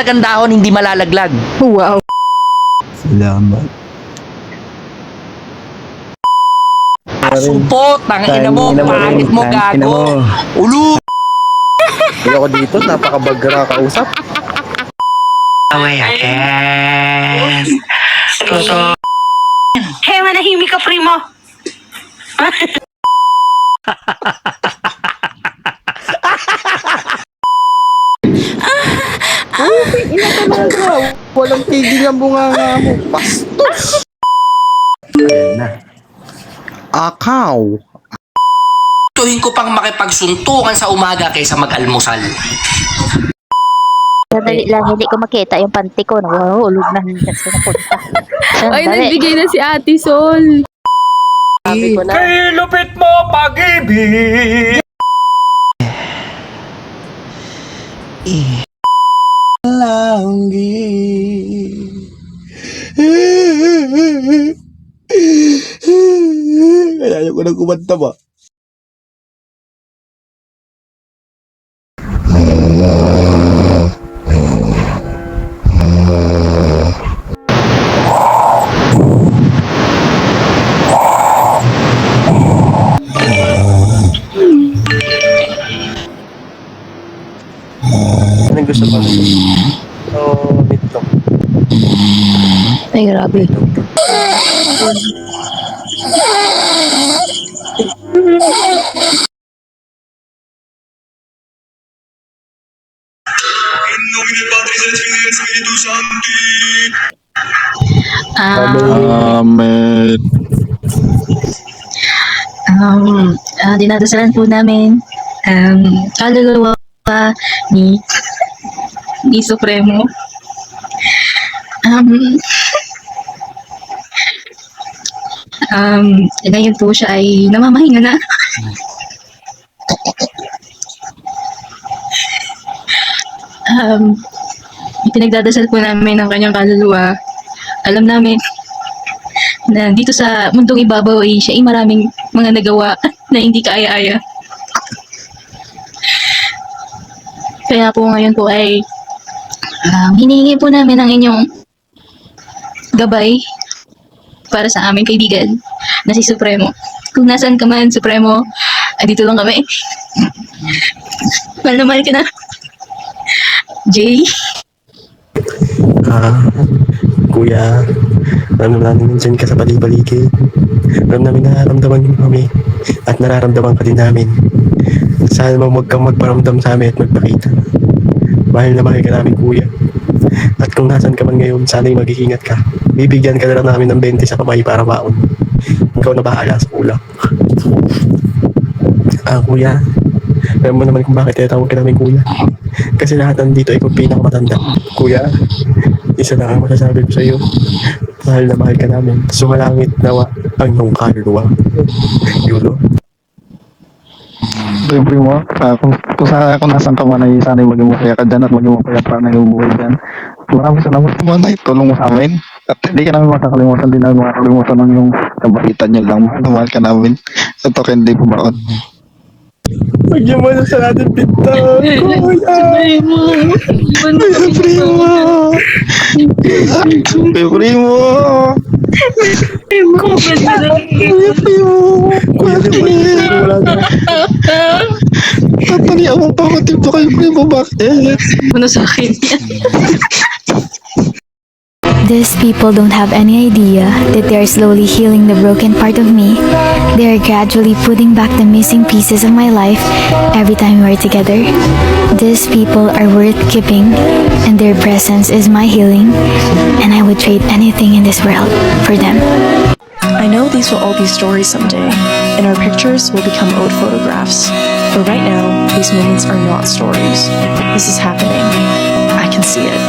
talagang dahon, hindi malalaglag. Wow. Salamat. Supot, tangina mo, pangit mo, gago. Ulo! Hindi ako dito, napakabagra kausap. Hey, manahimik ka, primo. Ina talaga. Walang tigil ang bunganga mo. Bastos! Ayan na. Akaw. Tuhin ko pang makipagsuntukan sa umaga kaysa mag-almusal. Dali lang, hindi ko makita yung panty ko. Nahulog na hindi sa napunta. Ay, nagbigay na si Ate Sol. Sabi ko na. Kay lupit mo pag-ibig! Kaya ko na kumanta ba? Anong gusto mo? Meatloaf. Ay, grabe. Amen. Dinadasalan po namin kaluluwa ni Supremo. Ngayon po siya ay namamahinga na. Pinagdadasal po namin ang kanyang kaluluwa. Alam namin na dito sa mundong ibabaw ay siya ay maraming mga nagawa na hindi kaaya-aya. Kaya po ngayon po ay hinihingi po namin ang inyong gabay para sa aming kaibigan na si Supremo. Kung nasaan ka man, Supremo, dito lang kami. Mahal na mahal ka na. Jay? Kuya, alam namin nandyan ka sa bali-baligid. Alam namin nararamdaman mo kami at nararamdaman ka din namin. Sana huwag kang magparamdam sa amin at magpakita. Mahal na mahal ka namin, kuya. At kung nasan ka man ngayon, sana'y mag-iingat ka. Bibigyan ka na lang namin ng 20 sa kamay para maon. Ikaw na bahala sa ulam. Kuya, alam mo naman kung bakit tinatawag ka namin kuya. Kasi lahat nandito ay kung pinakamatanda. Kuya, isa lang ang masasabi ko sa iyo. Mahal na mahal ka namin. Sumalangit nawa ang iyong kaluluwa. Yulo. Libre mo, kung nasan ka man ay sana'y maging masaya ka dyan at maging masaya pa na yung buhay dyan. Maraming salamat naman ay tulong mo sa amin. At hindi ka namin makakalimutan din na makakalimutan ng yung kabaitan niyo lang. Mahal ka namin. Ito kaya hindi po baon. Bigyan mo na sa natin pinto. Kuya! Primo! Primo! Tatalian mo pa ako tipo kayo, Primo. Bakit? Ano sa akin yan? These people don't have any idea that they are slowly healing the broken part of me. They are gradually putting back the missing pieces of my life every time we are together. These people are worth keeping, and their presence is my healing, and I would trade anything in this world for them. I know these will all be stories someday, and our pictures will become old photographs. But right now, these moments are not stories. This is happening. I can see it.